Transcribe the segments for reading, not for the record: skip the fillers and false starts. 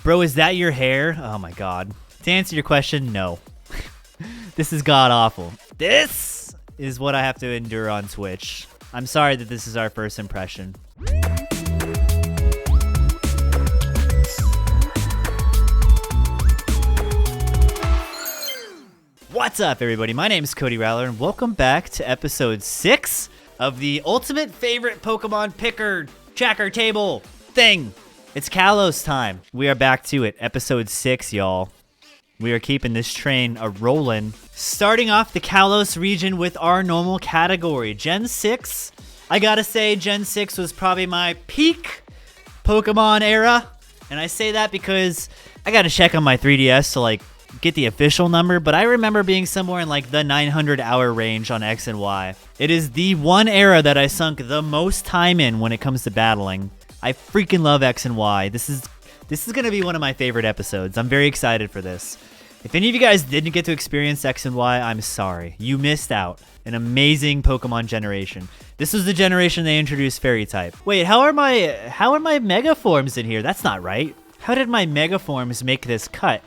Bro, is that your hair? Oh my god. To answer your question, no. This is god awful. This is what I have to endure on Twitch. I'm sorry that this is our first impression. What's up, everybody? My name is Cody Rattler, and welcome back to episode 6 of the ultimate favorite Pokemon picker tracker table thing. It's Kalos time. We are back to it. Episode 6, y'all. We are keeping this train a-rolling. Starting off the Kalos region with our normal category. Gen 6. I gotta say, Gen 6 was probably my peak Pokemon era. And I say that because I gotta check on my 3DS to, get the official number, but I remember being somewhere in, the 900-hour range on X and Y. It is the one era that I sunk the most time in when it comes to battling. I freaking love X and Y. This is gonna be one of my favorite episodes. I'm very excited for this. If any of you guys didn't get to experience X and Y, I'm sorry. You missed out. An amazing Pokemon generation. This was the generation they introduced Fairy type. Wait, how are my Mega Forms in here? That's not right. How did my Mega Forms make this cut?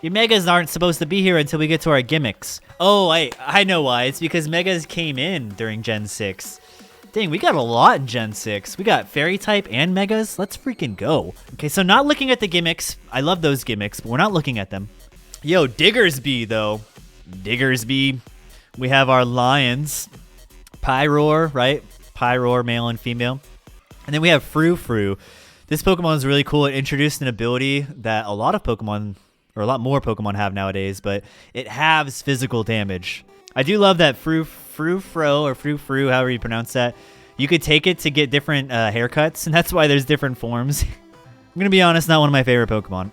Your Megas aren't supposed to be here until we get to our gimmicks. Oh, I know why. It's because Megas came in during Gen 6. Dang, we got a lot in Gen 6. We got Fairy type and Megas. Let's freaking go. Okay, so not looking at the gimmicks. I love those gimmicks, but we're not looking at them. Yo, Diggersby, though. Diggersby. We have our Lions. Pyroar, right? Pyroar, male and female. And then we have Frou-Frou. This Pokemon is really cool. It introduced an ability that a lot of Pokemon, or a lot more Pokemon have nowadays, but it halves physical damage. I do love that Frou-Frou, however you pronounce that. You could take it to get different haircuts, and that's why there's different forms. I'm gonna be honest, not one of my favorite Pokemon.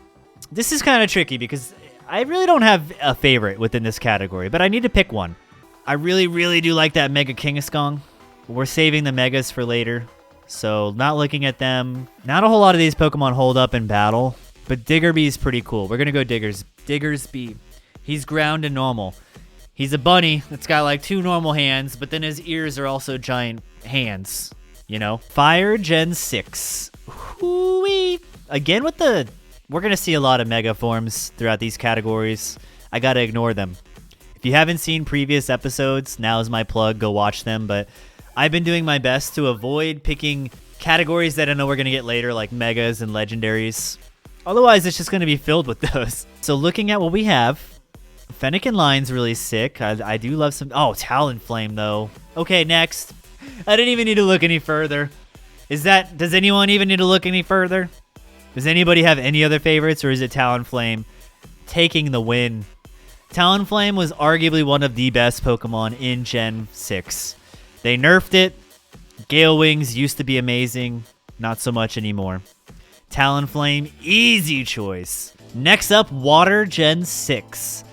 This is kind of tricky because I really don't have a favorite within this category, but I need to pick one. I really, really do like that Mega Kangaskhan. We're saving the Megas for later, so not looking at them. Not a whole lot of these Pokemon hold up in battle. But Diggersby is pretty cool. We're going to go Diggersby. He's ground and normal. He's a bunny that's got 2 normal hands, but then his ears are also giant hands, you know? Fire Gen 6. Hoo-wee. Again with we're going to see a lot of Mega Forms throughout these categories. I got to ignore them. If you haven't seen previous episodes, now is my plug. Go watch them. But I've been doing my best to avoid picking categories that I know we're going to get later, like Megas and Legendaries. Otherwise, it's just going to be filled with those. So looking at what we have, Fennekin Line's really sick. I do love some... Oh, Talonflame, though. Okay, next. I didn't even need to look any further. Does anyone even need to look any further? Does anybody have any other favorites, or is it Talonflame taking the win? Talonflame was arguably one of the best Pokemon in Gen 6. They nerfed it. Gale Wings used to be amazing. Not so much anymore. Talonflame, easy choice. Next up, Water Gen 6.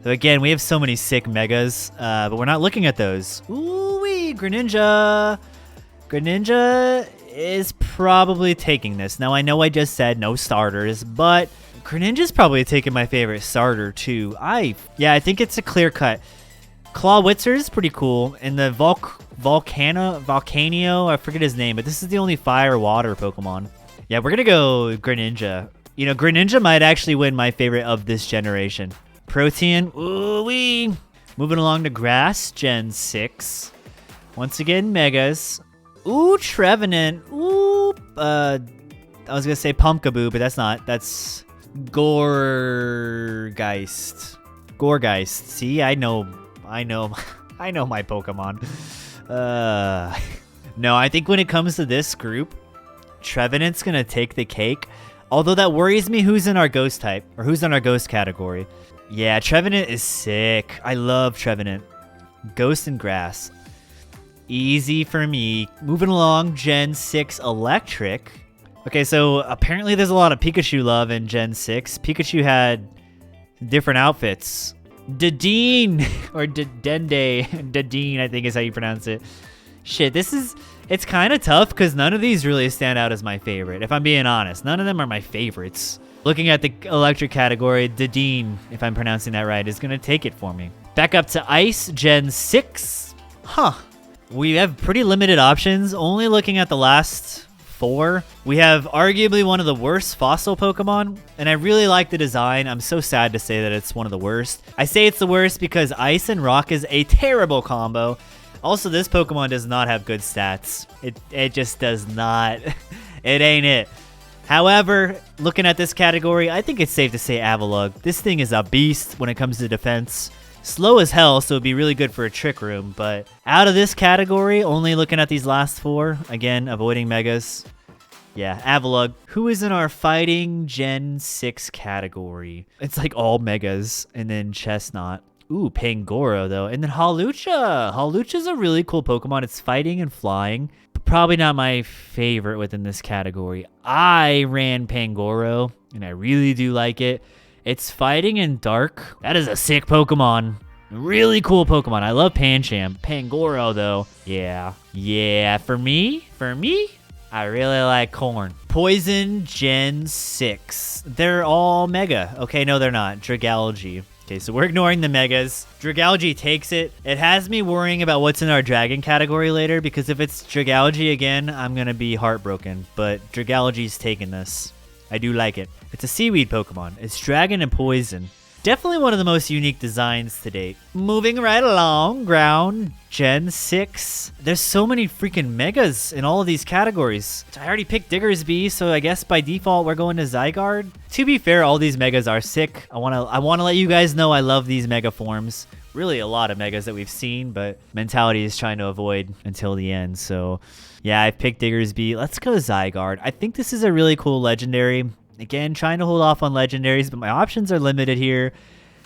So again, we have so many sick Megas, but we're not looking at those. Ooh-wee, Greninja. Greninja is probably taking this. Now, I know I just said no starters, but Greninja's probably taking my favorite starter, too. I think it's a clear cut. Clawitzer is pretty cool, and the Volcanio, I forget his name, but this is the only fire-water Pokemon. Yeah, we're going to go Greninja. You know, Greninja might actually win my favorite of this generation. Protean, ooh-wee. Moving along to Grass, Gen 6. Once again, Megas. Ooh, Trevenant. Ooh, I was going to say Pumpkaboo, but that's not. That's Gourgeist. Gourgeist. See, I know my Pokemon. No, I think when it comes to this group, Trevenant's gonna take the cake. Although that worries me who's in our ghost type, or who's in our ghost category. Yeah, Trevenant is sick. I love Trevenant. Ghost and Grass. Easy for me. Moving along, Gen 6 Electric. Okay, so apparently there's a lot of Pikachu love in Gen 6. Pikachu had different outfits. Dedenne, or Dedenne. Dedenne, I think is how you pronounce it. Shit, it's kind of tough because none of these really stand out as my favorite. If I'm being honest, none of them are my favorites. Looking at the electric category, Dedenne, if I'm pronouncing that right, is going to take it for me. Back up to Ice, Gen 6. Huh. We have pretty limited options. Only looking at the last 4. We have arguably one of the worst fossil Pokemon, and I really like the design. I'm so sad to say that it's one of the worst. I say it's the worst because Ice and Rock is a terrible combo. Also, this Pokemon does not have good stats. It just does not. It ain't it. However, looking at this category, I think it's safe to say Avalugg. This thing is a beast when it comes to defense. Slow as hell, so it'd be really good for a Trick Room. But out of this category, only looking at these last 4, again, avoiding Megas. Yeah, Avalugg. Who is in our Fighting Gen 6 category? It's like all Megas, and then Chestnut. Ooh, Pangoro, though. And then Hawlucha. Hawlucha's a really cool Pokemon. It's fighting and flying. Probably not my favorite within this category. I ran Pangoro, and I really do like it. It's fighting and dark. That is a sick Pokemon. Really cool Pokemon. I love Pancham. Pangoro, though. Yeah. For me, I really like Corn. Poison Gen 6. They're all Mega. Okay, no, they're not. Dragalge. Okay, so we're ignoring the Megas. Dragalge takes it. It has me worrying about what's in our Dragon category later, because if it's Dragalge again, I'm going to be heartbroken. But Dragalge's taking this. I do like it. It's a Seaweed Pokemon. It's Dragon and Poison. Definitely one of the most unique designs to date. Moving right along, Ground Gen 6. There's so many freaking Megas in all of these categories. I already picked Diggersby, so I guess by default we're going to Zygarde. To be fair, all these Megas are sick. I wanna let you guys know I love these Mega forms. Really a lot of Megas that we've seen, but Mentality is trying to avoid until the end. So yeah, I picked Diggersby. Let's go Zygarde. I think this is a really cool Legendary. Again, trying to hold off on legendaries, but my options are limited here.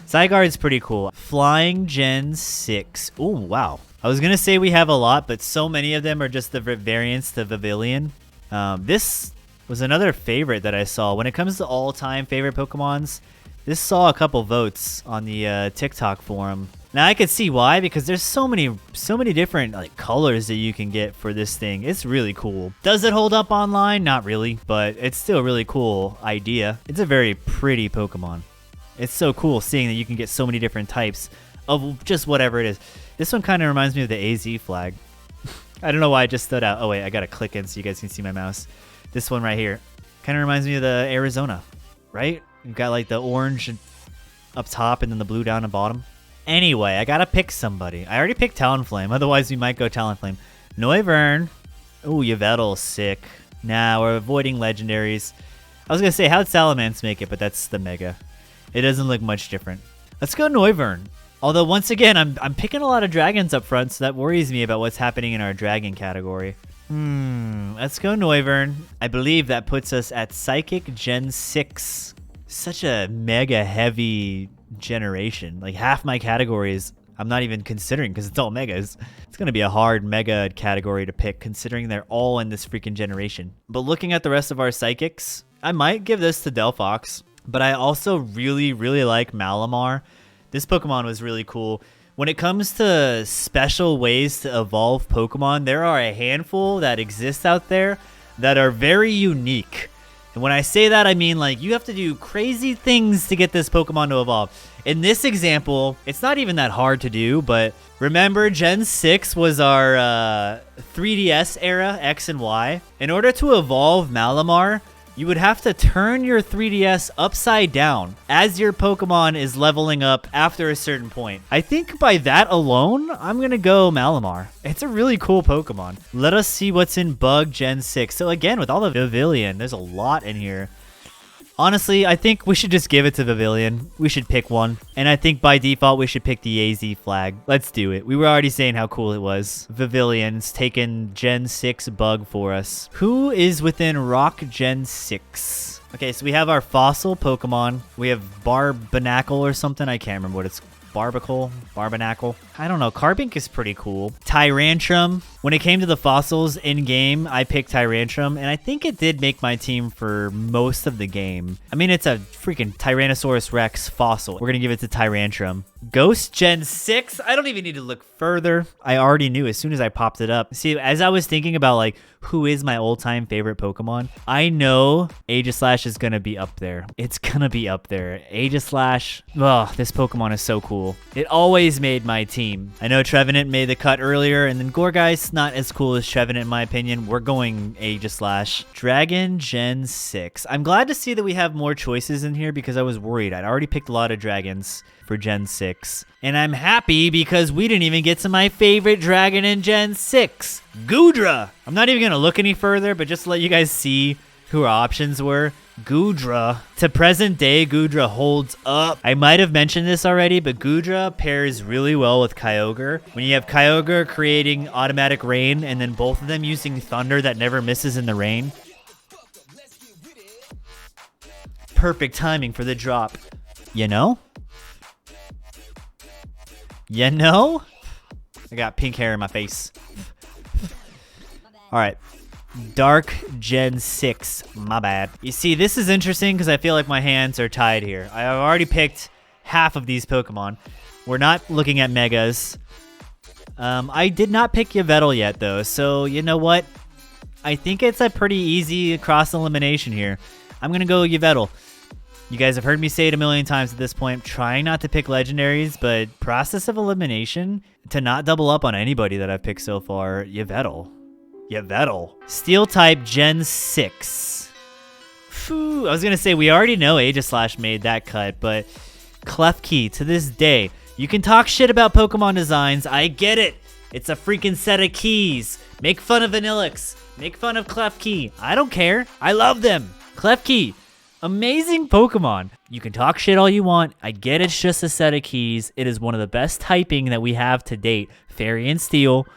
Zygarde's pretty cool. Flying Gen 6. Oh, wow. I was going to say we have a lot, but so many of them are just the variants to Vivillon. This was another favorite that I saw. When it comes to all-time favorite Pokemons, this saw a couple votes on the TikTok forum. Now I could see why, because there's so many different like colors that you can get for this thing. It's really cool. Does it hold up online? Not really, but it's still a really cool idea. It's a very pretty Pokemon. It's so cool seeing that you can get so many different types of just whatever it is. This one kind of reminds me of the AZ flag. I don't know why it just stood out. Oh wait, I gotta click in so you guys can see my mouse. This one right here kind of reminds me of the Arizona, right? You've got like the orange up top and then the blue down the bottom. Anyway, I gotta pick somebody. I already picked Talonflame, otherwise we might go Talonflame. Noivern. Ooh, Yveltal's sick. Nah, we're avoiding legendaries. I was gonna say, how'd Salamence make it, but that's the Mega. It doesn't look much different. Let's go Noivern. Although, once again, I'm picking a lot of dragons up front, so that worries me about what's happening in our dragon category. Let's go Noivern. I believe that puts us at Psychic Gen 6. Such a mega heavy generation. Like half my categories I'm not even considering because it's all Megas. It's going to be a hard Mega category to pick considering they're all in this freaking generation. But looking at the rest of our Psychics, I might give this to Delphox. But I also really like Malamar. This Pokemon was really cool. When it comes to special ways to evolve Pokemon, there are a handful that exist out there that are very unique. And when I say that, I mean like you have to do crazy things to get this Pokemon to evolve. In this example, it's not even that hard to do, but remember Gen 6 was our 3DS era, X and Y. In order to evolve Malamar, you would have to turn your 3DS upside down as your Pokemon is leveling up after a certain point. I think by that alone, I'm going to go Malamar. It's a really cool Pokemon. Let us see what's in Bug Gen 6. So again, with all the Vivillon, there's a lot in here. Honestly, I think we should just give it to Vivillon. We should pick one. And I think by default, we should pick the AZ flag. Let's do it. We were already saying how cool it was. Vivillon's taken Gen 6 Bug for us. Who is within Rock Gen 6? Okay, so we have our fossil Pokemon. We have Barbanacle or something. I can't remember what it's Barbanacle. I don't know. Carbink is pretty cool. Tyrantrum. When it came to the fossils in-game, I picked Tyrantrum, and I think it did make my team for most of the game. I mean, it's a freaking Tyrannosaurus Rex fossil. We're going to give it to Tyrantrum. Ghost Gen 6. I don't even need to look further. I already knew as soon as I popped it up. See, as I was thinking about like who is my all-time favorite Pokemon, I know Aegislash is gonna be up there. It's gonna be up there. Aegislash. Oh, this Pokemon is so cool. It always made my team. I know Trevenant made the cut earlier, and then Gourgeist not as cool as Trevenant in my opinion. We're going Aegislash. Dragon Gen 6. I'm glad to see that we have more choices in here because I was worried. I'd already picked a lot of dragons for Gen 6. And I'm happy because we didn't even get to my favorite dragon in Gen 6, Goodra. I'm not even going to look any further, but just to let you guys see who our options were. Goodra. To present day, Goodra holds up. I might have mentioned this already, but Goodra pairs really well with Kyogre. When you have Kyogre creating automatic rain and then both of them using thunder that never misses in the rain. Perfect timing for the drop. You know? You know? I got pink hair in my face. All right. Dark Gen 6. My bad. You see, this is interesting because I feel like my hands are tied here. I have already picked half of these Pokemon. We're not looking at Megas. I did not pick Yveltal yet, though. So, you know what? I think it's a pretty easy cross-elimination here. I'm going to go Yveltal. You guys have heard me say it a million times at this point. I'm trying not to pick legendaries, but process of elimination to not double up on anybody that I've picked so far. Yveltal. Yveltal. Steel type Gen 6. Phew, I was going to say we already know Aegislash made that cut, but Klefki to this day. You can talk shit about Pokemon designs. I get it. It's a freaking set of keys. Make fun of Vanillix. Make fun of Klefki. I don't care. I love them. Klefki. Amazing Pokemon. You can talk shit all you want. I get it's just a set of keys. It is one of the best typing that we have to date. Fairy and Steel.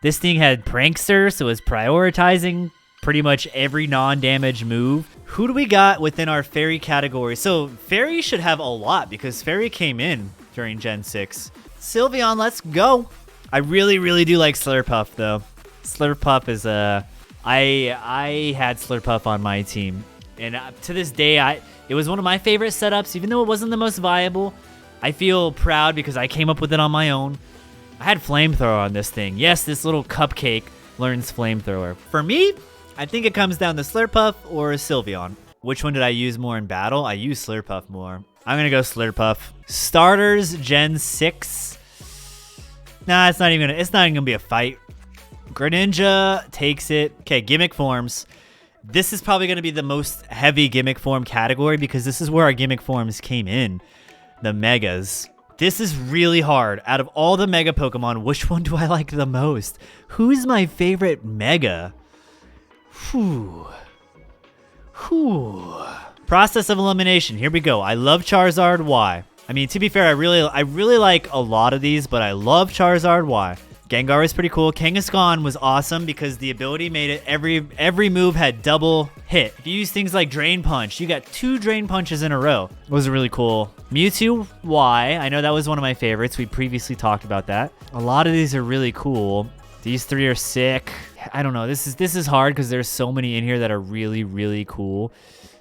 This thing had Prankster, so it's prioritizing pretty much every non-damage move. Who do we got within our Fairy category? So Fairy should have a lot because Fairy came in during Gen 6. Sylveon, let's go. I really, really do like Slurpuff though. Slurpuff is I had Slurpuff on my team. And to this day, it was one of my favorite setups, even though it wasn't the most viable. I feel proud because I came up with it on my own. I had Flamethrower on this thing. Yes, this little cupcake learns Flamethrower. For me, I think it comes down to Slurpuff or Sylveon. Which one did I use more in battle? I used Slurpuff more. I'm going to go Slurpuff. Starters Gen 6. Nah, it's not even going to be a fight. Greninja takes it. Okay, gimmick forms. This is probably going to be the most heavy gimmick form category because this is where our gimmick forms came in. The Megas. This is really hard. Out of all the Mega Pokemon, which one do I like the most? Who's my favorite Mega? Whew. Process of elimination. Here we go. I love Charizard. Why? I mean, to be fair, I really like a lot of these, but I love Charizard. Why? Gengar is pretty cool. Kangaskhan was awesome because the ability made it every move had double hit. If you use things like Drain Punch, you got 2 Drain Punches in a row. It was really cool. Mewtwo, why? I know that was one of my favorites. We previously talked about that. A lot of these are really cool. These 3 are sick. I don't know. This is hard because there's so many in here that are really, really cool.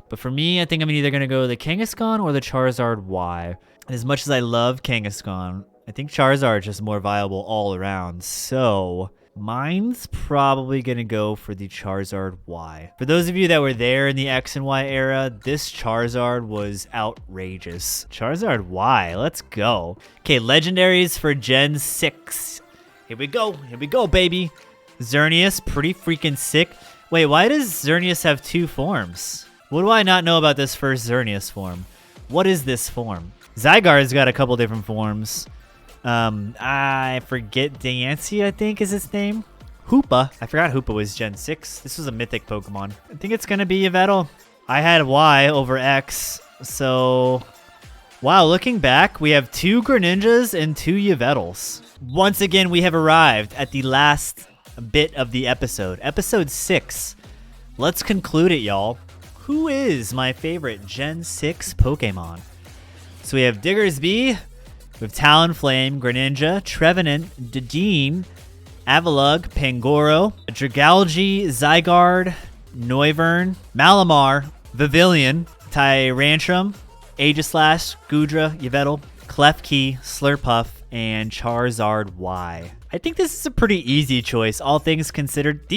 But for me, I think I'm either going to go the Kangaskhan or the Charizard Y. As much as I love Kangaskhan, I think Charizard is just more viable all around. So mine's probably going to go for the Charizard Y. For those of you that were there in the X and Y era, this Charizard was outrageous. Charizard Y, let's go. Okay, legendaries for Gen 6. Here we go. Here we go, baby. Xerneas, pretty freaking sick. Wait, why does Xerneas have 2 forms? What do I not know about this first Xerneas form? What is this form? Zygarde's got a couple different forms. I forget. Diancie, I think, is its name. Hoopa. I forgot Hoopa was Gen 6. This was a mythic Pokemon. I think it's going to be Yveltal. I had Y over X. So, wow, looking back, we have 2 Greninjas and 2 Yveltals. Once again, we have arrived at the last bit of the episode. Episode 6. Let's conclude it, y'all. Who is my favorite Gen 6 Pokemon? So we have Diggersby. We have Talonflame, Greninja, Trevenant, Dedenne, Avalugg, Pangoro, Dragalge, Zygarde, Noivern, Malamar, Vivillon, Tyrantrum, Aegislash, Goodra, Yveltal. Klefki, Slurpuff, and Charizard Y. I think this is a pretty easy choice, all things considered.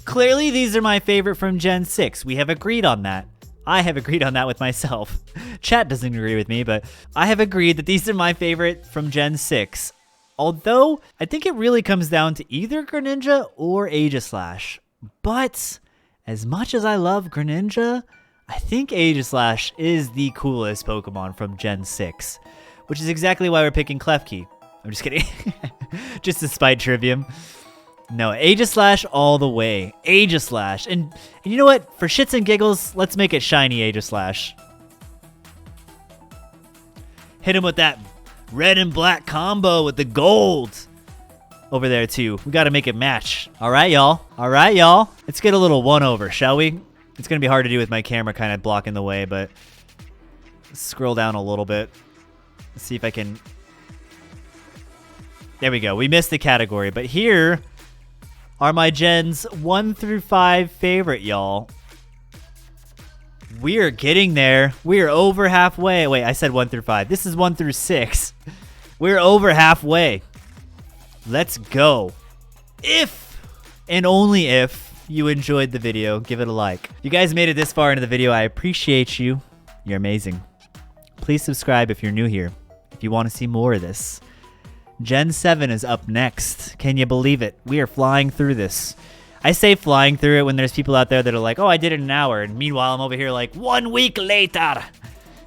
Clearly these are my favorite from Gen 6. We have agreed on that. I have agreed on that with myself. Chat doesn't agree with me, but I have agreed that these are my favorite from Gen 6. Although, I think it really comes down to either Greninja or Aegislash. But, as much as I love Greninja, I think Aegislash is the coolest Pokemon from Gen 6. Which is exactly why we're picking Klefki. I'm just kidding. Just to spite Trivium. No, Aegislash all the way. Aegislash. And you know what? For shits and giggles, let's make it shiny Aegislash. Hit him with that red and black combo with the gold over there too. We got to make it match. All right, y'all. All right, y'all. Let's get a little one over, shall we? It's going to be hard to do with my camera kind of blocking the way, but scroll down a little bit. Let's see if I can. There we go. We missed the category, but here are my gens 1 through 5 favorite, y'all. We are getting there. We are over halfway. Wait, I said 1 through 5. This is 1 through 6. We're over halfway. Let's go. If and only if you enjoyed the video, give it a like. If you guys made it this far into the video, I appreciate you. You're amazing. Please subscribe if you're new here, if you want to see more of this. Gen 7 is up next. Can you believe it? We are flying through this. I say flying through it when there's people out there that are like, oh, I did it in an hour. And meanwhile, I'm over here like 1 week later.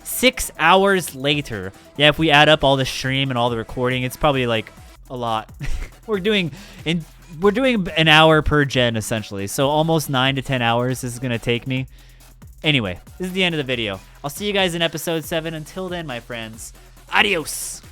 6 hours later. Yeah, if we add up all the stream and all the recording, it's probably like a lot. We're doing an hour per gen essentially. So almost 9 to 10 hours this is going to take me. Anyway, this is the end of the video. I'll see you guys in episode 7. Until then, my friends, adios.